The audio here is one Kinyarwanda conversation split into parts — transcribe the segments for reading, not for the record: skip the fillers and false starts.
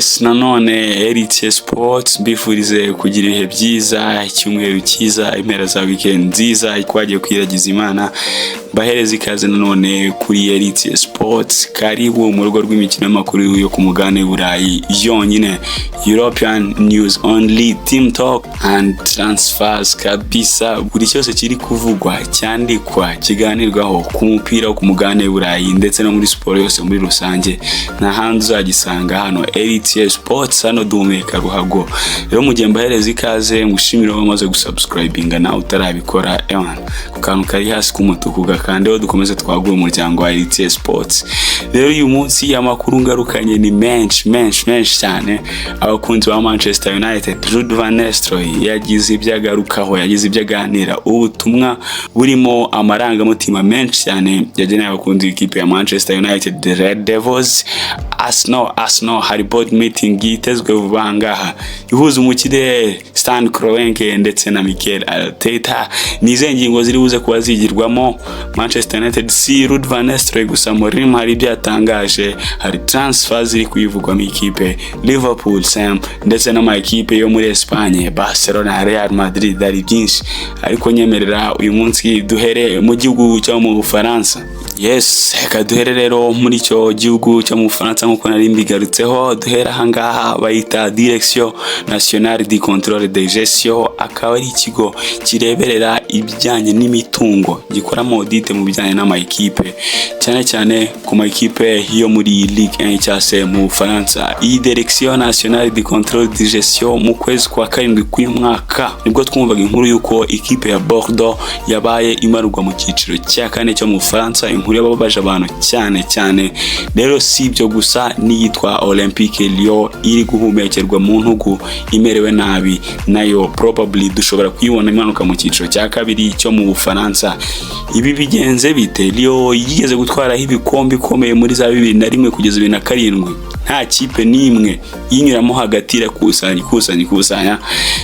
Yes, nanone Elite Sports bifurize kugira ibihe byiza, icyumweru cyiza, impera za weekend nziza, twagiye kwiragiza Imana. Bahereza ikaze nanone kuri Elite Sports, karibu mu rugo rw'imikino y'amakuru yo ku mugabane Burayi yonyine. European news only, team talk and transfers kabisa. Buri cyose kiri kuvugwa, cyandikwa, kiganirwaho ku mupira wo ku mugabane Burayi ndetse no muri sport yose muri rusange, nta hanze uzagisanga hano Elite Sports, hano duhumeka ruhago. Rero mu gihe mbahereza ikaze, ngushimire wamaze gusubscribinga na utarabikora ewan ku kantu kari hasi k'umutuku gakandeho, dukomeze twagura umuryango wa Elite Sports. Rero uyu munsi amakuru ngarukanye ni menshi cyane. Abakunzi ba Manchester United, Ruud van Nistelrooy yagize ibyagarukaho, yagize ibyaganira, ubutumwa burimo amarangamutima menshi cyane yageneye abakunzi b'ikipe ya Manchester United, the Red Devils. Arsenal hari board meeting yitezwe vuba ngaha ihuza umukire Stan Kroenke ndetse na Mikel Arteta. Nize ngingo ziri buze kuba zigirwamo. Manchester United si Ruud van Nistelrooy gusa, Mourinho hari byatangaje, hari transfers ziri kuyivugwa mu ikipe Liverpool, Sam ndetse n'ama ekipe yo muri Espagne, Barcelona, Real Madrid, ari byinshi. Ariko nyemerera uyu munsi duhere mu gihugu cyo mu Bufaransa. Yes, duhere rero muri cyo gihugu cyo mu Bufaransa nkuko nari mbigarutseho. Duhera hangaha bayita Direction Nationale du Contrôle de Gestion, akaba ari ikigo kireberera ibijyanye n'imitungo, gikora audit mu bijyanye n'ama ekipe, cyane ku ma ekipe yo muri Ligue 1 cyase mu Bufaransa. Iyi Direction Nationale du Contrôle de Gestion mu kwezi kwa karindwi k'uyu mwaka nibwo twumvaga inkuru yuko ikipe ya Bordeaux yabaye imarurwa mu cyiciro cya kane cyo mu Bufaransa. Inkuru yababaje abantu cyane. Rero si ibyo gusa, niyitwa Olympique Lyon iri guhumekerwa mu ntugu, imerewe nabi, nayo probably dushobora kuyibona imanuka mu cyiciro cya kabiri cyo mu Bufaransa. Ibi bigenze bite? Lyon yigeze gutwara ibikombe ikomeye muri za 2001 kugeza 2007, nta kipe n'imwe yinyuramo hagati irakusanya.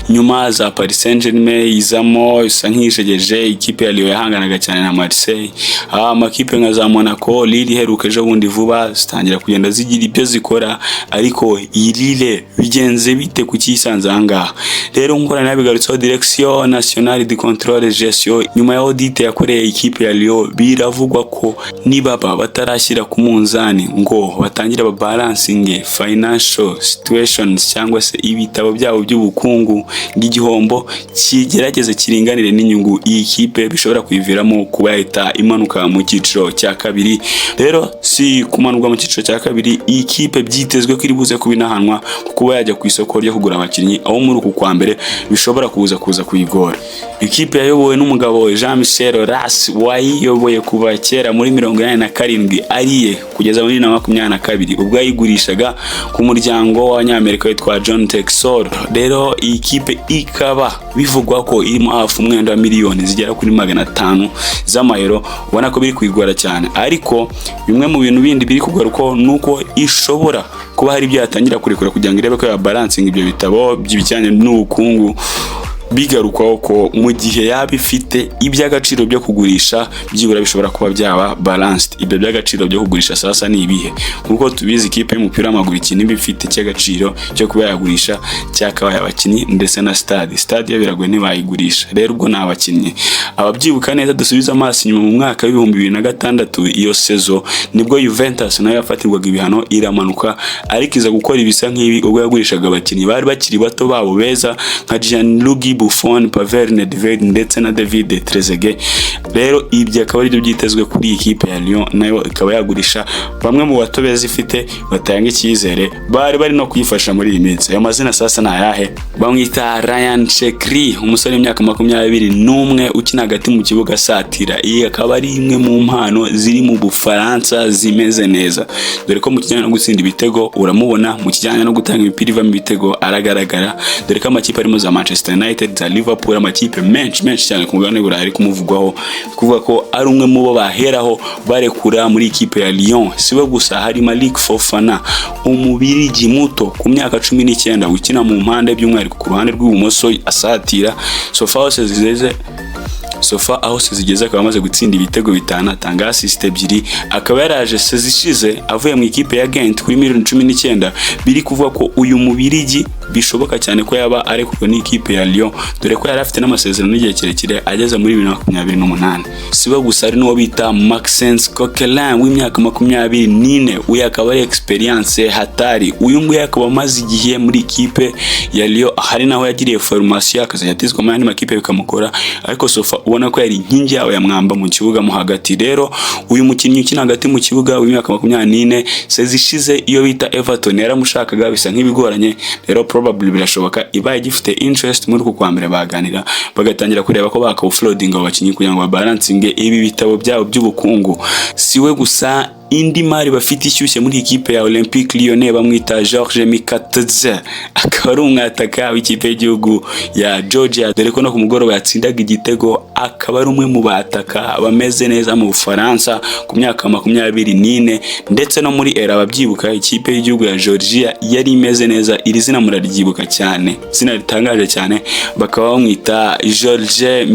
Nyuma za Paris Saint-Germain izamo, isa nk'ishegeje. Ikipe ya Lyon yahanganaga cyane na Marseille. Amakipe nka za Monaco, Lille heruka ejo bundi vuba zitangira kugenda zigira ibyo zikora, ariko iyi Lille bigenze bite ku cyisanze ahangaha? Rero nkora nabigarutseho Direction Nationale du Contrôle de Gestion, nyuma ya audit yakoreye ikipe ya Lyon, biravugwa ko niba batarashyira ku munzani ngo batangira balancing financial situations cyangwa se ibitabo byabo by'ubukungu, ng'igihombo kigerageze kiringanire n'inyungu iyi kipe bishobora kuyiviramo kuba yahita imanuka mu cyiciro cya kabiri. Rero si kumanurwa mu cyiciro cya kabiri, iyi kipe byitezwe ko iri buze kubinahanwa kuba yajya ku isoko ryo kugura abakinnyi, aho muri uku kwa mbere bishobora kuza kuyigora. Ikipe yayobowe n'umugabo Jean-Michel Aulas wayiyoboye kuva kera muri 1987 ariye kugeza muri 2022 ubwo yigurishaga ku muryango w'Abanyamerika witwa John Textor. Rero iyi kipe ikaba bivugwa ko irimo hafi umwenda wa miliyoni zigera kuri 500 z'amayero, ubona ko biri kwigora cyane. Ariko bimwe mu bintu bindi biri kugaruka nuko ishobora kuba hari ibyo yatangira kurekura kugira ngo irebe ko ya balancing ibyo bitabo by'ibijyanye n'ubukungu, bigarukwaho ko mu gihe yaba ifite iby'agaciro byo kugurisha byibura bishobora kuba byaba balanced. Ibyo by'agaciro byo kugurisha sasa ni ibihe? Nkuko tubizi ikipe y'umupira w'amaguru ikintu bifite cy'agaciro cyo kuba yagurisha cyakabaye abakinnyi ndetse na stade biragoye ntibayigurisha. Rero ubwo n'abakinnyi ababyibuka neza, dusubiza amaso inyuma mu mwaka wa 2006 iyo sezo nibwo Juventus nayo yafatirwaga ibihano iramanuka, ariko iza gukora ibisa nk'ibi ubwo yagurishaga abakinnyi bari bakiri bato babo beza nka Gianluigi Buffon, Pavel Nedved ndetse na David Trezeguet. Rero ibyo akaba ari byo byitezwe kuri iyi kipe ya Lyon, nayo ikaba yagurisha bamwe mu batobeza ifite batanga icyizere, bari no kuyifasha muri iyi minsi. Ayo mazina sasa na yahe? Bamwita Ryan Cherki, umusore w'imyaka 21 ukina hagati mu kibuga satira. Iyi akaba ari imwe mu mpano ziri mu Bufaransa zimeze neza, dore ko mu kijyanye no gutsinda ibitego uramubona, mu kijyanye no gutanga imipira iva mu bitego aragaragara. Dore ko amakipe arimo za Manchester United, za Liverpool, amakipe menshi cyane ku mugabane Burayi ari kumuvugwaho, kuvuga ko ari umwe mu bo baheraho barekura muri ikipe ya Lyon. Sibo gusa, hari Malik Fofana, umubirigi muto ku myaka 19 ukina mu mpande by'umwihariko ku ruhande rw'ibumoso asatira. So far zizeze sofa aho zigeze akaba amaze gutsinda ibitego 5 atanga assist 2 akaba yaraje sezishize avuye mu ikipe ya Gent kuri 2019 biri kuvuga ko uyu mubirigi bishoboka cyane ko yaba ari kuko ni ikipe ya Lyon dore ko yari afite n'amasezerano n'igihe kirekire ageze muri 2028 sibo gusa ari no bita Maxence Coquelin w'imyaka 24 uyu akaba ari experience hatari uyu nguyu akaba amaze igihe muri ikipe ya Lyon hari naho yagiriye formation akazayatizwa mu yandi makipe bikamukora ariko sofa ubona ko yari inkingi yawe ya mwamba mu kibuga mu hagati rero uyu mukinnyi ukina hagati mu kibuga w'imyaka 24 sezishize iyo bita Everton yaramushakaga bisa nk'ibigoranye rero probably birashoboka ibaye gifite interest muri ku kwambere baganira bagatangira kureba ko bakawufloading abakinnyi kugira ngo babalancinge ibi bitabo byabo by'ubukungu siwe gusa indi mari bafite ishyushye muri ikipe ya Olympique Lyonnais bamwita Georges Mikatadze akaba ari umwataka w'ikipe y'igihugu ya Georgia dore ko no ku mugoroba yatsindaga igitego akaba ari umwe mu bataka bameze neza mu Bufaransa ku myaka 24 ndetse no muri era babyibuka ikipe y'igihugu ya Georgia yari imeze neza iri zina muraryibuka cyane zina ritangaje cyane bakaba bamwita Georges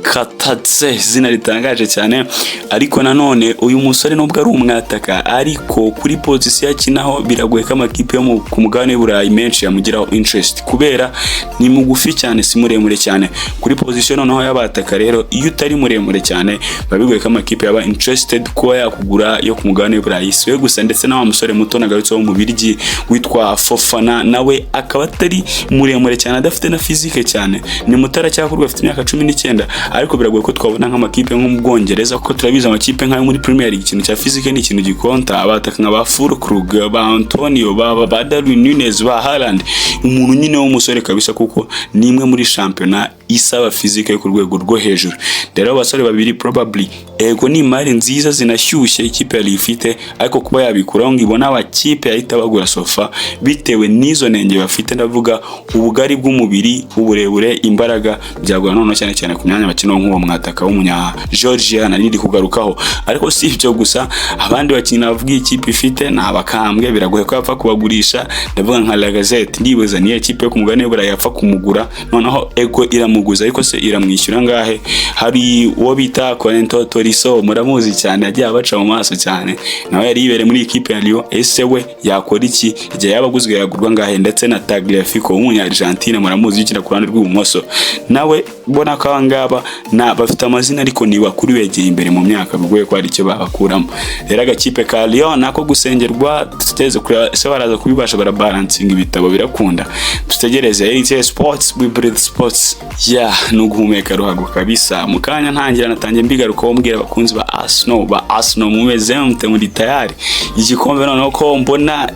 Mikatadze zina ritangaje cyane ariko nanone uyu musore nubwo ari ataka ariko kuri position yakinaho biragoye ko amakipe yo ku mugabane w'Uburayi menshi yamugiraho interest kubera ni mugufi cyane si muremure cyane kuri position noneho y'abataka rero iyo utari muremure cyane babigoye ko amakipe yaba interested kuba yakugura yo ku mugabane w'Uburayi siwe gusa ndetse na wa musore muto nagarutseho mu Birigi witwa Fofana nawe akaba atari muremure cyane adafite na physique cyane ni mutara cyakurwa afite imyaka 19 ariko biragoye ko twabona nk'amakipe nko mu Bwongereza ko turabiza amakipe nkayo muri Premier League ikintu cya physique ikintu gikonta abataka nka Fulkrug ba Antonio ba Darwin Nunez ba Haaland umuntu nyine w'umusore kabisa kuko ni imwe muri championnat isaba physique yo ku rwego rwo hejuru rero abasore babiri probably ego ni imari nziza zinashyushye ikipe yari ifite ariko kuba yabikuraho ngibona abakipe yahita bagura sofa bitewe n'izo nenge bafite ndavuga ubugari bw'umubiri uburebure imbaraga byagura none cyane cyane ku myanya bakino nk'uwo mwataka w'umunya Georgia narindi kugarukaho ariko si ibyo gusa abandi bakina bavuga ikipe ifite nabakambwe biragoye ko yapfa kubagurisha ndavuga nka La Gazette ndibuza niye ikipe yo ku mugane bura yapfa kumugura noneho ego iramuguza ariko se iramwishyura ngahe hari uwo bita Corentin Tolisso muramuzi cyane yagiye abaca mu maso cyane nawe yari ibere muri ikipe ya Lyon ese we yakora iki igihe yabaguzwe yagurwa ngahe ndetse na Tagliafico w'umunya Argentine muramuzi ukina ku ruhande rw'ibumoso nawe bona ko ngaba na bafite amazina ariko ni bakuri wegeye imbere mu myaka bigoye ko ari cyo babakuramo rero agakipe ka Lyon nako gusengerwa tuteze kuri se baraza kubibasha barabalancing ibitabo birakunda tutegereze RT Sports we breathe sports nuguhumeka ruhago kabisa mukanya ntangira natangiye mbigaruka wombwira abakunzi ba Arsenal mumeze mute muri tayari igikombe noneho ko mbona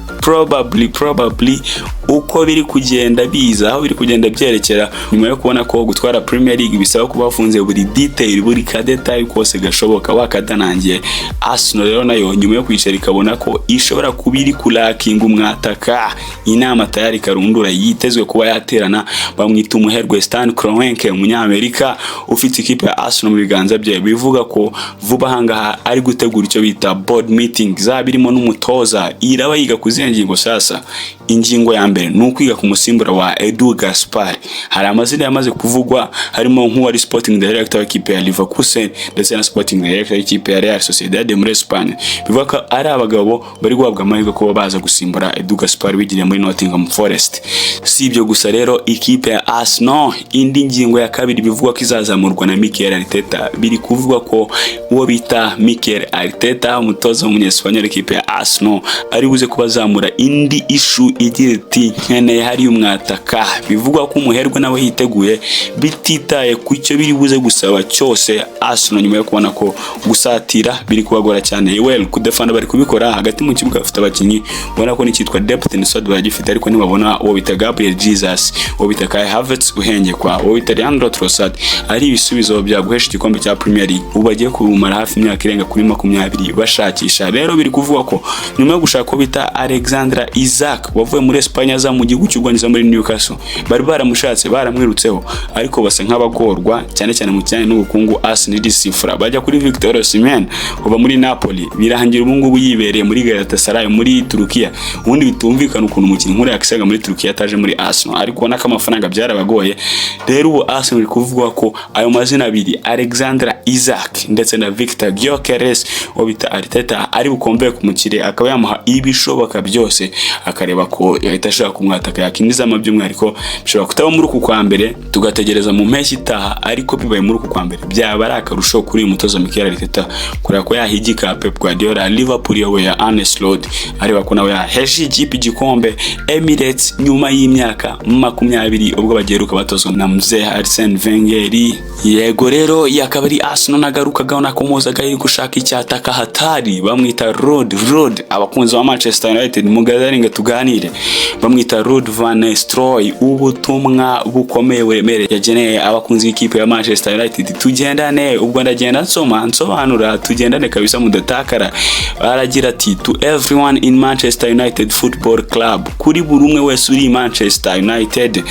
probably uko biri kugenda biza aho biri kugenda byerekera nyuma yo kubona ko gutwara Premier League bisaba kuba bafunze buri detail buri kadetail kose gashoboka wakadanangiye Arsenal rero nayo nyuma yo kwicara ikabona ko ishobora kubiri kulakinga umwataka inama tayari karundura yitezwe kuba yaterana bamwita umuherwe Stan Kroenke umunyamerika ufite ikipe ya Arsenal mu biganza bye bivuga ko vuba hangaha ari gutegura icyo bita board meeting zabirimo n'umutoza iraba yiga kuzengingo sasa ingingo ya mbere n'ukwiga ku musimbura wa Edu Gaspar hari amazina yamaze kuvugwa harimo nk'uwari sporting director w'ikipe ya Leverkusen ndetse na sporting director w'ikipe ya Real Sociedad muri Spain bivuga ko ari abagabo bari guhabwa amahirwe ko baza gusimbura Edu Gaspar wigiriye muri Nottingham Forest si ibyo gusa rero ikipe ya Arsenal indi ngingo ya kabiri bivugwa ko izazamurwa na Mikel Arteta biri kuvugwa ko uwo bita Mikel Arteta umutoza w'umunyespanyol ikipe ya Arsenal ari buze kubazamura indi issue igira iti nkeneye hari umwataka bivugwa ko umuherwe nawe yiteguye bititaye ku icyo biri buze gusaba cyose Arsenal nyuma yo kubona ko gusatira biri kubagora cyane kudefanda bari kubikora hagati mu kibuga bafite abakinnyi ubona ko n'ikitwa depth ni so bagifite ariko ntibabona uwo bita Gabriel Jesus uwo bita Kai Havertz uhenge kwa uwo bita Leandro Trossard ari ibisubizo byaguhesha igikombe cya Premier League ubu bagiye kumara hafi imyaka irenga kuri 20 bashakisha rero biri kuvuga ko nyuma yo gushaka ko bita Alexandre Isak wavuye muri Espagne aza mu gihugu cy'Ubwongereza muri Newcastle bari baramushatse baramwirutseho ariko basa nk'abagorwa cyane cyane mu cyane n'ubukungu Arsenal disifura bajya kuri Victor Osimhen uba muri Napoli birangira ubu ngubu yibereye muri Galatasaray muri Turukiya ubundi bitumvikana ukuntu umukinnyi nk'uri yakisaga muri Turukiya ataje muri Arsenal ariko n'akamafaranga byarabagoye rero ubu Arsenal kuvuga ko ayo mazina abiri Alexander Isak ndetse na Victor Gyökeres obita Arteta ari bukombe ku mukire akaba yamuha ibishoboka byose akareba ko yahita ashaka kumwataka yakiniza by'umwihariko bishobora kutaba muri uku kwa mbere tugategereza mu mpeshyi itaha ariko bibaye muri uku kwa mbere byaba ari akarusho kuri uyu mutoza Mikel Arteta kureba ko yahigika Pep Guardiola Liverpool yawe ya Arne Slot areba ko nawe yaheje ikipe igikombe Emirates nyuma y'imyaka 20 ubwo bageruka batozwa na Mzee Arsene Wenger. Yego rero yakaba ari Arsenal nagarukagaho nakomozaga iri gushaka icyataka hatari bamwita Rod abakunzi ba Manchester United mugazaringa tuganire bamwita Ruud van Nistelrooy ubutumwa bukomeye buremere yageneye abakunzi b'ikipe ya Manchester United tugendane ubwo ndagenda nsobanura tugendane kabisa mudatakara aragira ati to everyone in Manchester United Football Club kuri buri umwe wese uri Manchester United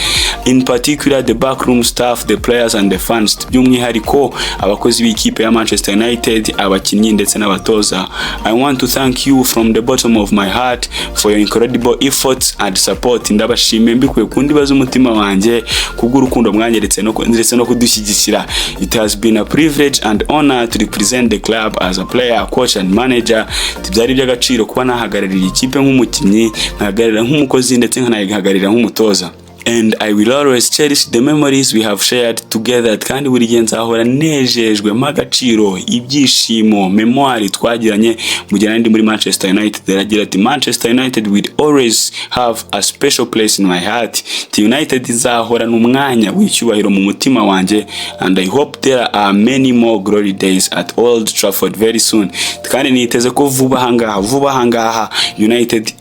in particular the backroom staff the players and the fans by'umwihariko abakozi b'ikipe ya Manchester United abakinnyi ndetse n'abatoza I want to thank you from the bottom of my heart for your incredible efforts and support ndabashimiye mbikuye kundi baza umutima wanjye kubw'urukundo mwanyeretse no kudushyigikira it has been a privilege and honor to represent the club as a player coach and manager byari by'agaciro kuba nahagararira ikipe nk'umukinnyi nkahagararira nk'umukozi ndetse nkanahagararira nk'umutoza and I will always cherish the memories we have shared together kandi buri gihe nzahora nejejwe magaciro ibyishimo memoire twagiranye mu gihe ndi muri Manchester United aragira ati Manchester United will always have a special place in my heart the United izahora n'umwanya w'icyubahiro mu mutima wanjye and I hope there are many more glory days at Old Trafford very soon kandi niteze ko vuba hangaha United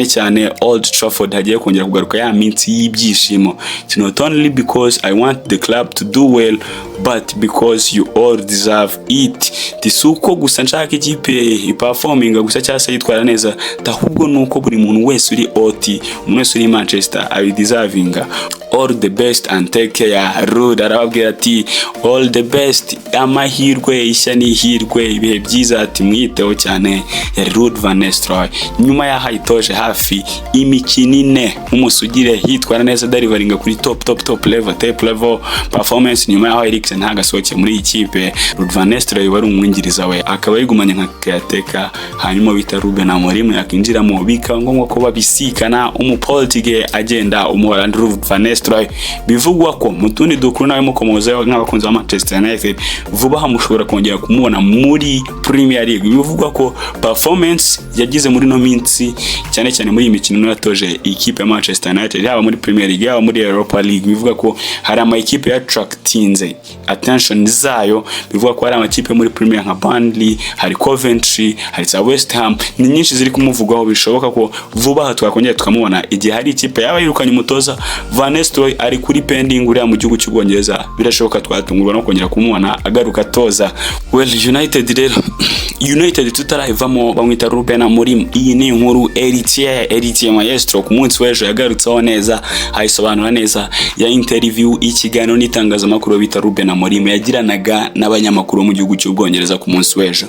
cyane Old Trafford hagiye kongera kugaruka ya minsi y'ibyishimo not only because I want the club to do well but because you all deserve it tisuko gusa nshaka ikipe performing gusa cyase yitwara neza tahubwo nuko buri muntu wese uri OT umuntu wese uri Manchester I deserving all the best and take care. Ruud arababwira ati all the best amahirwe ishya n'ihirwe ibihe byiza ati mwiteho cyane ya Ruud van Nistelrooy nyuma ya hayitoje hafi imikino ine umusugire hitwara neza deliverying kuri top level performance nyuma ya Eriksen ntagasohoke muri ikipe. Ruud van Nistelrooy wari umwingiriza we akaba yigumanye nka caretaker hanyuma bita Ruben Amorim yakinjiramo bikaba ngombwa ko babisikana umupolitike agenda umuhorand Ruud van Nistelrooy bivugwa ko mutundi dukuru nawe mukomoza nk'abakunzi ba Manchester United vuba hamushobora kongera kumubona muri Premier League. Bivugwa ko performance yagize muri no minsi cyane muri imikino yatoje ikipe ya Manchester United yaba muri Premier League yaba muri Europa League bivuga ko hari ama ekipe ya attractinze attention zayo bivuga ko hari ama ekipe muri Premier nka Burnley hari Coventry hari West Ham ni nyinshi ziri kumuvugwaho bishoboka ko vuba hatukongera tukamubona igihe hari ikipe yaba yirukanye umutoza Van Nistelrooy ari kuri pending uriya mu gihugu cy'Ubwongereza birashoboka twatungurwa no kongera kumubona agaruka toza. Well United tutarayivamo bamwita Ruben Amorim iyi ni inkuru Eritier Maestro ku munsi w'ejo yagarutseho neza ayisobanura neza ya interview ikiganiro n'itangazamakuru bita Ruben Amorim yagiranaga n'abanyamakuru mu gihugu cy'Ubwongereza ku munsi w'ejo.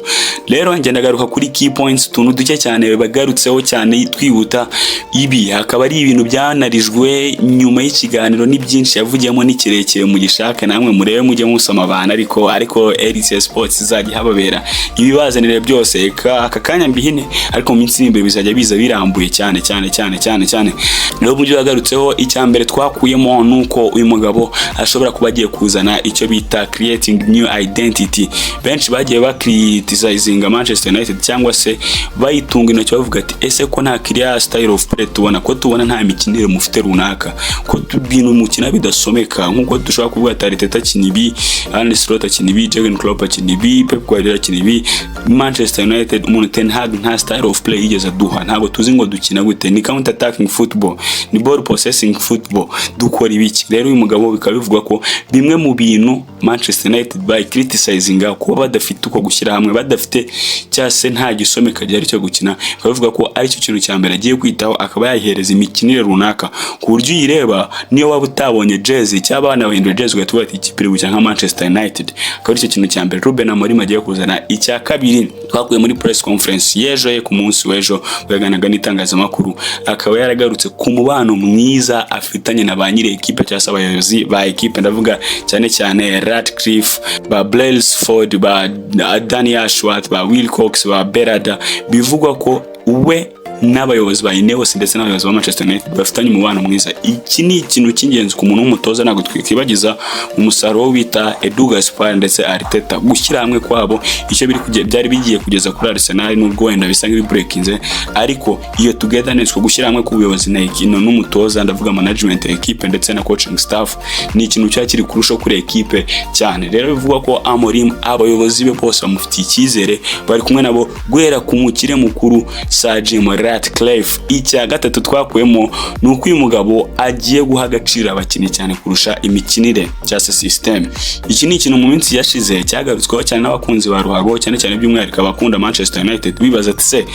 Rero ngenda garuka kuri key points tuntu duke cyane bagarutseho cyane twihuta ibi akaba ari ibintu byanarijwe nyuma y'ikiganiro ni byinshi yavugiyemo n'ikirekire mu gishaka namwe murebe mujye musoma abana ariko Eritier Sports izajya hababera ibibazanire byose aka kanya mbihine ariko mu minsi imbere bizajya biza birambuye cyane. Rero mu byo yagarutseho icyambere twakuyemo nuko uyu mugabo ashobora kuba agiye kuzana icyo bita creating new identity. Benshi bagiye criticizing Manchester United cyangwa se bayitunga intoki bavuga ati ese ko nta clear style of play tubona nta mikinire mufite runaka ko ibintu mukina bidasomeka nkuko dushobora kuvuga ati Arteta akina ibi, Arne Slot akina ibi, Jurgen Klopp akina ibi, Pep Guardiola akina ibi. Manchester United umuntu Ten Hag nta style of play yigeze aduha, ntabwo tuzi ngo dukina gute, ni counter attacking football, ni ball possessing football, dukora ibiki. Rero uyu mugabo bikaba bivugwa ko bimwe mu bintu Manchester United by criticizing kuba badafite uko gushyira hamwe, badafite cyase nta gisomeka gihari cyo gukina, bavuga ko ari cyo kintu cyambere agiye kwitaho, akaba yayihereza imikinire runaka ku buryo uyireba niyo waba utabonye jersey cyangwa abana bahindura jersey ugatuba ati ikipe iri nka Manchester United, akaba ari cyo kintu cyambere Ruben Amorim agiye kuzana. Icya kabiri twakuye muri press conference yejo ku munsi w'ejo bwaganaga n'itangazamakuru, akaba yaragarutse ku mubano mwiza afitanye na ba nyiri ekipe cyangwa abayobozi ba ekipe, ndavuga cyane cyane Ratcliffe, ba Brailsford, ba Danny Ashworth, ba Wilcox, ba Berada. Bivugwa ko we n'abayobozi ba Ineos ndetse n'abayobozi ba Manchester United bafitanye umubano mwiza. Iki ni ikintu cy'ingenzi ku muntu w'umutoza, ntabwo twikibagiza umusaruro wita Edu Gaspar ndetse Arteta gushyira hamwe kwabo icyo byari bigiye kugeza kuri Arsenal, nubwo wenda bisa nk'ibreakinze, ariko iyo togetherness ko gushyira hamwe k'ubuyobozi na ikino n'umutoza, ndavuga management ya equipe ndetse na coaching staff, ni ikintu cyakiri kurusha kuri equipe cyane. Rero bivugwa ko Amorim abayobozi be bose bamufitiye icyizere, bari kumwe nabo guhera ku mukire mukuru Sir Jim Ratcliffe. Icya gatatu twakuyemo ni uko uyu mugabo agiye guha agaciro abakinnyi cyane kurusha imikinire cyangwa system. Iki ni ikintu mu minsi yashize cyagarutsweho cyane n'abakunzi ba ruhago, cyane cyane by'umwihariko abakunda Manchester United, bibaza ati se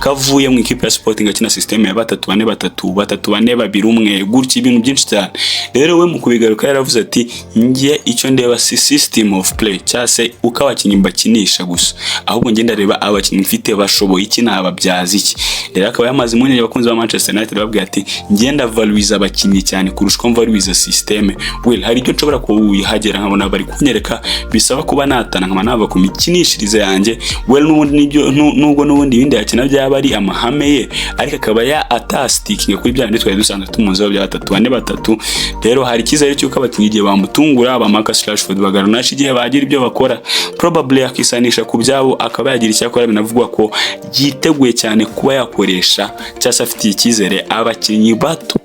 kavuye mu ikipe ya Sporting akina system ya 3-4-2 gutya ibintu byinshi cyane. Rero we mu kubigaruka yaravuze ati ngiye icyo ndeba si system of play cyangwa se uko abakinnyi bakinisha gusa, ahubwo ngenda areba abakinnyi mfite bashoboye iki nababyaza iki. Rero akaba yamaze munye abakunzi ba Manchester United babwiye ati ngenda valorize abakinnyi cyane kurusha ko valorize system. Well, hari ibyo nshobora kuhagera nkabona bari kunyereka bisaba kuba natana nkama nava ku mikinishirize yanjye. Well, nubwo n'ubundi ibindi yakina byaba ari amahame ye, ariko akaba ya atasticking kuri bya bindi twari dusanzwe tumuzeho bya 3-4-3. Rero hari ikizere cy'uko abakinnyi igihe bamutungura ba Marcus Rashford bagarunasha igihe bagira ibyo bakora, probably akisanisha ku byabo, akaba yagira icyakora. Binavugwa ko yiteguye cyane kuba yakoresha cyangwa afitiye icyizere abakinnyi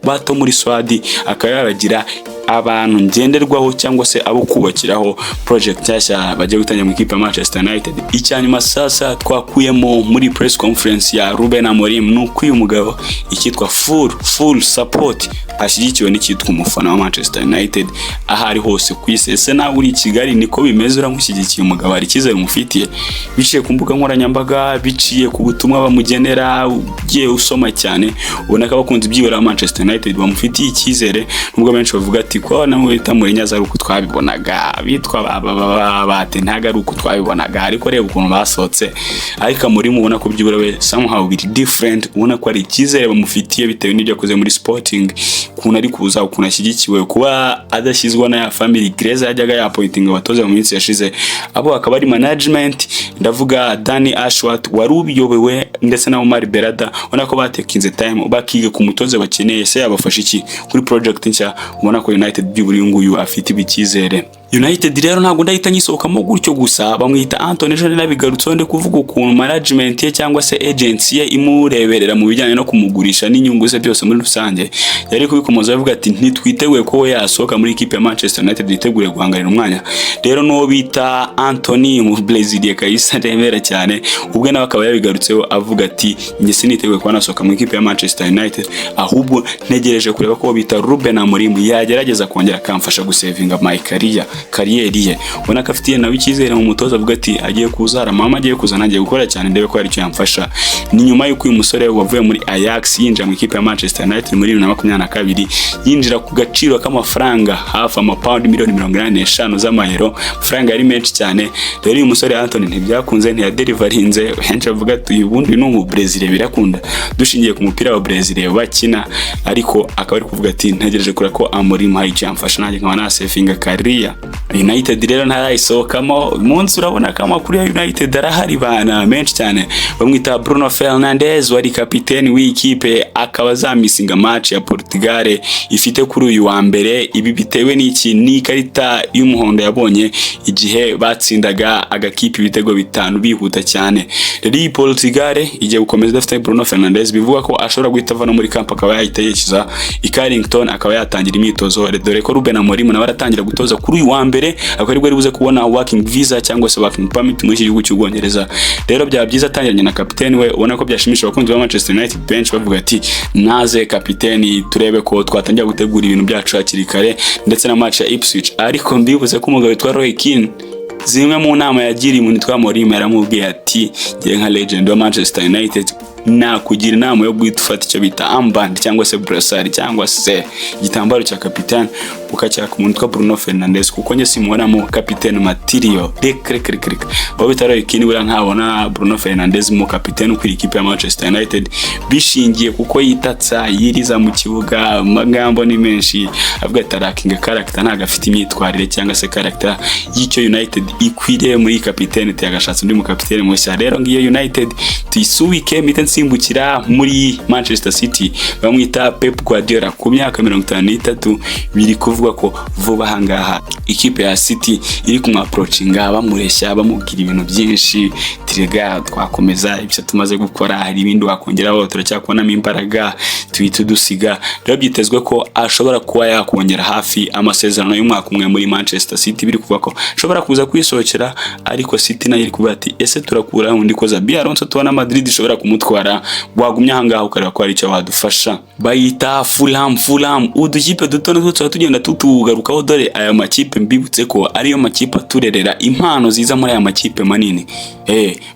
bato muri Swadi, akaba yabagira abantu ngenderwaho cyangwa se abo kubakiraho project cyashya bagiye gutangira mu ikipe ya Manchester United. Icyanyuma sasa twakuyemo muri press conference ya Ruben Amorim nuko uyu mugabo ikitwa full support ashyigikiwe n'ikitwa umufana wa Manchester United ahari hose ku isi. Ese nawe uri Kigali niko bimeze, uramushyigikiye umugabo, hari ikizere umufitiye biciye ku mbuga nkoranyambaga, biciye ku butumwa bamugenera, ugiye usoma cyane ubona ko abakunzi byibura Manchester United bamufitiye icyizere, nubwo benshi bavuga ati ko nawe itamurenya za ruko twabibonaga bitwa bate ntaga ruko twabibonaga, ariko reba ukuntu basotse. Ariko muri mubona ko byibura we somehow bit different, ubona ko ari icyizere bamufitiye bitewe n'ibyo akoze muri Sporting, kuna ari kuza ukuna ashyigikiwe kuba adashyizwa na ya family Grace yajyaga ya appointing abatoza mu minsi yashize. Abo akaba ari management, ndavuga Danny Ashworth wari ubiyobewe ndetse na Omar Berada, ubona ko batekinze time bakiga ku mutoza bakeneye se yabafasha iki kuri project nshya. Ubona ko United by'uburi nguyu afite ibikizere. United rero ntabwo ndahita nyisohokamo gutyo gusa, bamwita Anthony Joshua nabigarutseho ndi kuvuga ukuntu management ye cyangwa se agency ye imureberera mu bijyanye no kumugurisha n'inyungu ze byose muri rusange. Yari kubikomoza avuga ati ntitwiteguye ko we yasohoka muri ikipe ya Manchester United, yiteguriye guhangarira umwanya. Rero no bita Anthony mu Brazil kayisa remera cyane, ubwe nawe akaba yabigarutseho avuga ati nge siniteguye ko nasohoka mu ikipe ya Manchester United, ahubwo ntegereje kureba ko bita Ruben Amorim yagerageza kongera akamfasha gusevinga my career kariyeri ye. Ubona ko afitiye nawe icyizere mu mutoza, avuga ati agiye kuzara mama, agiye kuzana, agiye gukora cyane ndebe ko hari icyo yamfasha. Ni nyuma y'uko uyu musore wavuye muri Ajax yinjira mu ikipe ya Manchester United muri 2022, yinjira ku gaciro k'amafaranga hafi £185 miliyoni z'amayero, amafaranga yari menshi cyane. Rero uyu musore Anthony ntibyakunze, ntiyaderivarinze. Henshi avuga ati ubundi no mu Brazil birakunda dushingiye ku mupira wa Brazil bakina, ariko akaba ari kuvuga ati ntegereje kura ko Amorim hari icyo yamfasha nanjye nkaba nasevinga career. United rero ntarayisohokamo umunsi. Urabona ko amakuru ya United arahari bana menshi cyane. Bamwita Bruno Fernandes wari kapiteni w'ikipe akaba zamisinga match ya Portugal ifite kuri uyu wa mbere. Ibi bitewe n'iki? Ni ikarita y'umuhondo yabonye igihe batsindaga agakipe ibitego bitanu bihuta cyane. Rero iyi Portugal igiye gukomeza dafite Bruno Fernandes, bivuga ko ashobora guhita avana muri camp akaba yahita yekiza i Carrington akaba yatangira imyitozo, dore ko Ruben Amorim nawe aratangira gutoza kuri uyu wa mbere, akaba ari buze kubona working visa cyangwa se working permit muri iki gihugu cy'Ubwongereza. Rero byaba byiza atangiranye na kapiteni we, ubona ko byashimisha abakunzi ba Manchester United bench bavuga ati naze kapiteni turebe ko twatangira gutegura ibintu byacu hakiri kare, ndetse na match ya Ipswich. Ariko mbibuze ko umugabo witwa Roy Keane zimwe mu nama yagiriye umuntu witwa Amorim yaramubwiye ati ngiye nka legend wa Manchester United nakugira inama yo guhita icyo bita armband cyangwa se brassard cyangwa se igitambaro cya kapiteni ukacyaka umuntu witwa Bruno Fernandes, kuko njye simubonamo kapiteni material rek babo bitaro ikindi bura nkabona Bruno Fernandes mu kapiteni kuri ikipe ya Manchester United, bishingiye kuko yitatsa yiriza mu kibuga, amagambo ni menshi avuga tarakinga character ntago afite imyitwarire cyangwa se character y'icyo United ikwiriye muri kapiteni yagashatse undi mu kapiteni mushya. Rero ngiyo United tuyisuwike mite nsimbukira muri Manchester City bamwita Pep Guardiola ku myaka 53, biri kuvuga ko vuba hangaha ikipe ya City iri kumapproachinga bamureshya bamubwira ibintu byinshi, tirega twakomeza ibyo tumaze gukora, hari ibindi wakongeraho, turacyakubonamo imbaraga twite dusiga. Rero byitezwe ko ashobora kuba yakongera hafi amasezerano y'umwaka umwe muri Manchester City, biri kuvuga ko ashobora kuza kwisohokera, ariko City nayo iri kuvuga ati ese turakura undi ko Xabi Alonso tubona Madrid ishobora kumutwara, wagumya hangaha ukareba ko ari cyo wadufasha. Bayita Fulham udukipe duto n'utwo tugenda tutugarukaho, dore aya makipe mbibutse ko ariyo makipe turerera impano ziza muri aya makipe manini.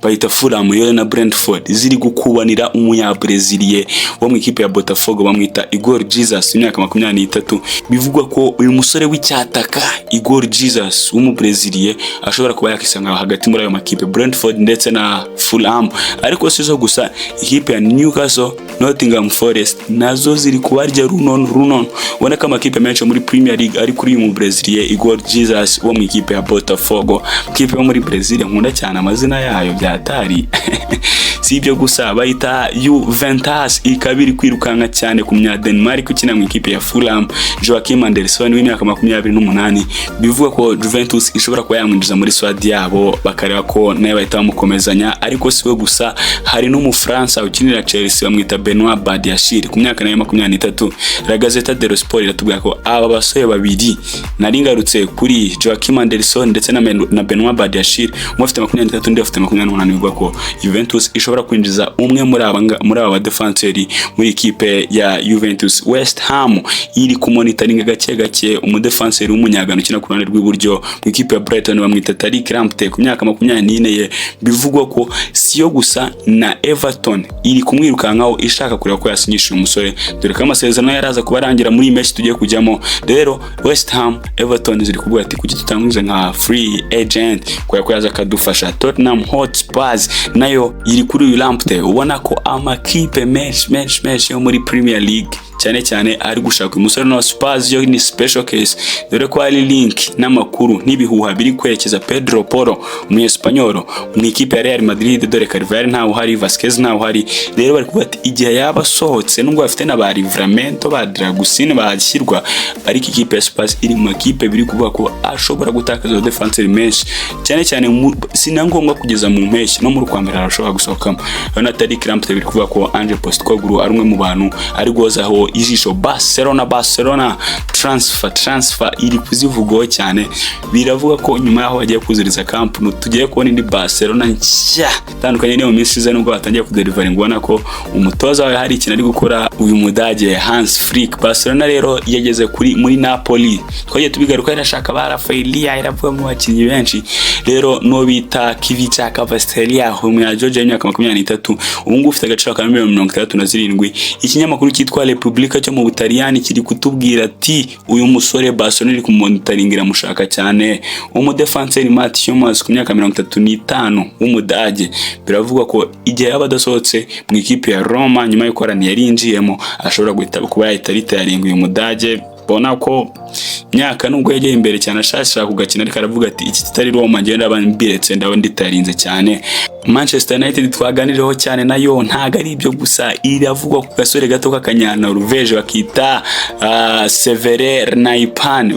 Bayita Fulham yo na Brentford ziri gukubanira umunyabrezilie wo mu ikipe ya Botafogo bamwita Igor Jesus imyaka 23. Bivugwa ko uyu musore w'icyataka Igor Jesus w'umubrezilie ashobora kuba yakisanga hagati muri ayo makipe Brentford ndetse na Fulham. Ariko sizo gusa, ikipe ya Newcastle, Nottingham Forest nazo ziri kubarya runon. Ubona ko amakipe menshi muri Premier League ari kuri uyu mubrezilie Igor Jesus wo mu ikipe ya Botafogo. Ikipe yo muri Brazil nkunda cyane amazina yayo byatari si ibyo gusa, bayita Juventus ikabiri kwirukanka cyane ku munya Denmark ukina mu ikipe ya Fulham Joachim Anderson w'imyaka 28. Bivuga ko Juventus ishobora kuba yamwinjiza muri squad yabo bakareba ko nayo bahita bamukomezanya. Ariko siwe gusa, hari n'umufaransa ukinira Chelsea bamwita Benoit Badiashile ku myaka 23. La Gazzetta dello Sport iratubwira ko aba basore babiri nari ngarutse kuri Joachim Anderson ndetse na Benoit Badiashile, umwe afite 23 undi afite 28. Bivuga ko Juventus ishobora kwinjiza umwe muri aba defenseurs muri ikipe ya Juventus. West Ham iri kumonitoringa gake umudefenseur w'umunyagano ukina ku ruhande rw'iburyo mu ikipe ya Brighton bamwita Tariq Lamptey ku myaka 24. Bivugwa ko siyo gusa, na Everton iri kumwirukankaho ishaka kureba ko yasinyisha umusore, dore ko amasezerano yaraza kubarangira muri match tugiye kujyamo. Rero West Ham, Everton ziri kuvuga ati kuki tutanguze nka free agent ko yaza kadufasha. Tottenham Hotspur nayo iri kuri uyu Lamptey. Ubona ko amakipe menshi yo muri Premier League cyane ari gushaka umusore na Spurs yo ni special case, dore ko ari link n'amakuru n'ibihuha biri kwerekeza Pedro Porro umunyespanyol mu ikipe ya Real Madrid, dore Carvajal ntawo hari, Vasquez ntawo hari. Rero bari kuvuga ati igihe yaba sohotse nubwo bafite na ba Livramento ba Dragusine bashyirwa, ariko ikipe ya Spurs iri mu makipe biri kuvuga ko ashobora gutakaza defenseur menshi cyane sinangombwa kugeza mu mpeshyi no muri kwambara arashobora gusohokamo. Rero Tariq Lamptey biri kuvuga ko Ange Postecoglou ari umwe mu bantu ari gozaho ijisho. Barcelona transfer iri kuzivugaho cyane, biravuga ko nyuma yaho bagiye kuzuriza Camp Nou tugiye kubona indi Barcelona nshya tandukanye niyo minsi ize nubwo batangiye kudelivery, ngubona ko umutoza wawe hari ikintu ari gukora uyu mudage Hans Flick. Barcelona rero yageze muri Napoli, twagiye tubigaruka irashaka ba Rafael Leao, iravuga mu bakinnyi benshi. Rero no bita Kvicha Kvaratskhelia umunya Georgia y'imyaka 23, ubu ngubu ufite agaciro ka 37. Ikinyamakuru cyitwa Repubblica cyo mu Butaliyani kiri kutubwira ati uyu musore Barcelona iri kumonitoringira mushaka cyane, umudefenseur Mats Hummels ku myaka 35 w'umudage. Biravuga ko igihe yaba adasohotse mu ikipe ya Roma nyuma yo korana yarinjiyemo ashobora guhita kuba yahita ritaringa uyu mudage. Bona ko myaka nubwo yegeye imbere cyane ashashaka kugakina, ariko aravuga ati iki kitari Roma ngenda bambiretse ndaho nditarinze cyane. Manchester United twaganiriyeho cyane nayo ntago ari ibyo gusa, iravugwa ku gasore gato k'akanyana Norvege bakita Severin Naipan.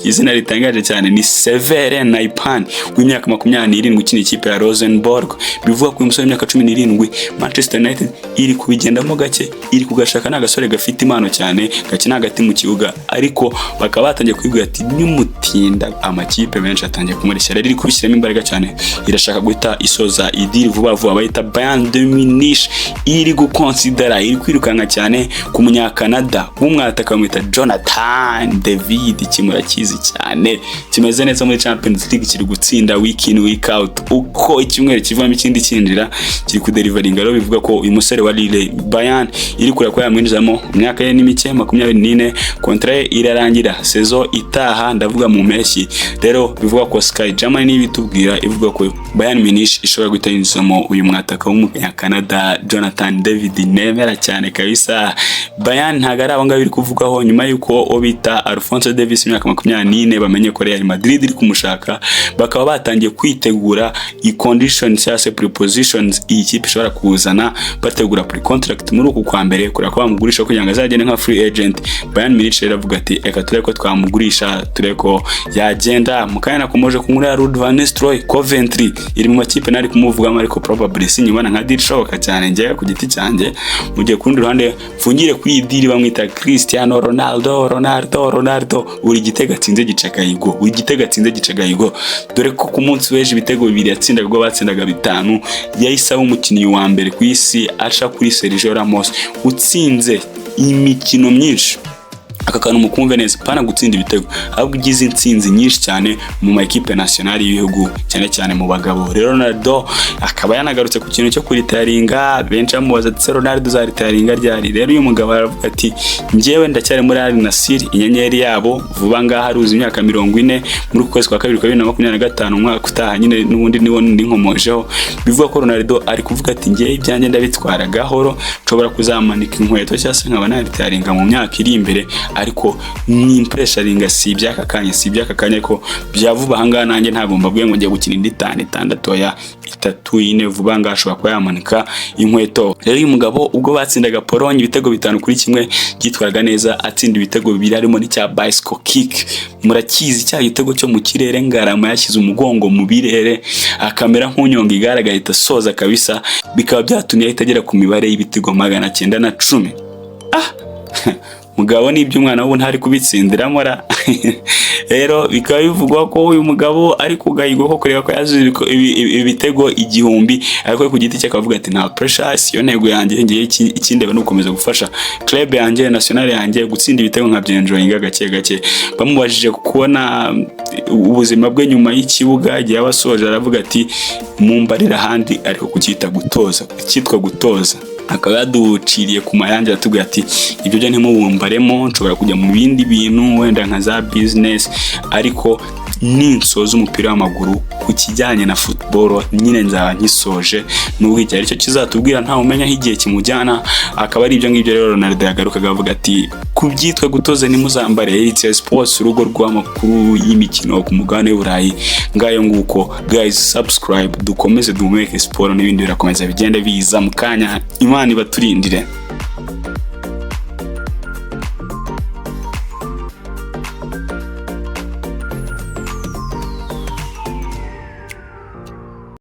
Izina ritangaje cyane ni Severin Naipan w'imyaka 27 ukina ikipe ya Rosenborg. Bivuga ko umusore w'imyaka 17 Manchester United iri kubigendamo gake, iri kugashaka n'agasore gafite impano cyane gakina hagati mu kibuga, ariko bakaba batangiye kwibwira ati nimutinda amakipe menshi atangiye kumurishya, rero iri kubishyiramo imbaraga cyane, irashaka guhita isoza idiri vuba vuba. Bayita Bayern de Munich, iri gukonsidera, iri kwirukanka cyane ku munyakanada w'umwataka bamwita Jonathan David. Kimurakizi cyane, kimeze neza muri Champions League, kiri gutsinda week in week out, uko icyumweru kivamo ikindi kinjira, kiri kuderivaringa. Rero bivuga ko uyu musore wa Lille Bayern iri kura ko yamwinjizamo imyaka ye n'imike 24, kontra ye irarangira saison itaha, ndavuga mu mpeshyi. Rero bivuga ko Sky Germany nibitubwira ivuga ko Bayern Munich ishobora guhita yinjizamo uyu mwataka w'umunyakanada Jonathan David. Nemera cyane kabisa. Bayern ntago ari abanga biri kuvugaho nyuma yuko obita Alphonso Davies imyaka 24 bamenye ko Real Madrid iri kumushaka, bakaba batangiye kwitegura i conditions cyase prepositions iyi kipe ishobora kuzana, bategura pre contract muri uku kwa mbere kura ko bamugurisha kugira ngo azagende nka free agent. Bayern Munich rero avuga ati eka tureko twamugurisha, tureko yagenda mukanya nakomoje kunkura Ruud van Nistelrooy. Coventry iri mu makipe nari kumuvugamo, ariko probably sinyibana nka deal shoboka cyane njye ku giti cyanjye. Mu gihe kundi ruhande fungire kuri iyi deal bamwita Cristiano Ronaldo uri gitega atsinze gicagayigo, uri gitega atsinze gicagayigo, dore ko ku munsi w'ejo ibitego bibiri yatsindaga ubwo batsindaga 5 yahise umukinnyi wa mbere ku isi aca kuri Sergio Ramos utsinze imikino myinshi. Aka kantu mukumve neza, pana gutsinda ibitego ahubwo igize intsinzi nyinshi cyane mu makipe nationale y'ibihugu, cyane cyane mu bagabo. Rero Ronaldo akaba yanagarutse ku kintu cyo kuritaringa, benshi amubaza ati Ronaldo za ritaringa ryari. Rero uyu mugabo aravuga ati njyewe ndacyari muri Al Nassr, inyenyeri yabo vuba ngaha haruzi imyaka 40 muri kwezi kwa 2025 umwaka utaha nyine n'ubundi niwo ndi nkomojeho. Bivuga ko Ronaldo ari kuvuga ati njye ibyanjye ndabitwara gahoro, nshobora kuzamanika inkweto cyase nkaba naritaringa mu myaka iri imbere, ariko ni impressuringa si ibyaka kanya ariko byavuba hanga nanjye ntagomba bwe ngo ngiye gukina indi 6 ya 3 vuba ngashobora kwa yamanika inkweto. Rero uyu mugabo ubwo batsindaga Pologne ibitego 5-1 gitwaraga neza, atsinda ibitego 2 harimo n'icya bicycle kick. Murakizi cya gitego cyo mu kirere Ngarama yashyize umugongo mu birere akamera nk'unyonga igare agahita soza kabisa, bikaba byatumye ahita agera ku mibare y'ibitego 910. Mugabo ni iby'umwana w'ubu ntari kubitsindira mora. Rero bikaba bivugwa ko uyu mugabo ari kugayigo ko kureba ko yazuye ibitego 1000, ariko ku giti cye akavuga ati nta pressure, siyo ntego yanjye ngiye ikindeba no gukomeza gufasha club yanjye national yanjye gutsinda ibitego nka byenjoyinga gake. Bamubajije kubona ubuzima bwe nyuma y'ikibuga igihe abasoje, aravuga ati mumbarira handi ariko kucyita gutoza, cyitwa gutoza. Akaba yaduciriye ku mayange atubwira ati ibyo byo ntimubumbaremo, nshobora kujya mu bindi bintu wenda nka za business, ariko ninsoza umupira w'amaguru ku kijyanye na football nyine nzaba nkisoje, n'ubwo igihe aricyo kizatubwira nta umenya aho igihe kimujyana. Akaba ari ibyo ngibyo rero Ronaldo yagarukaga avuga ati kubyitwa gutoza nimuzambare Elite Sports, urugo rw'amakuru y'imikino ku mugabane w'Uburayi. Ngayo nguko guys, subscribe dukomeze duhumeke sport n'ibindi birakomeza bigende biza mu kanya. Imana ibaturindire.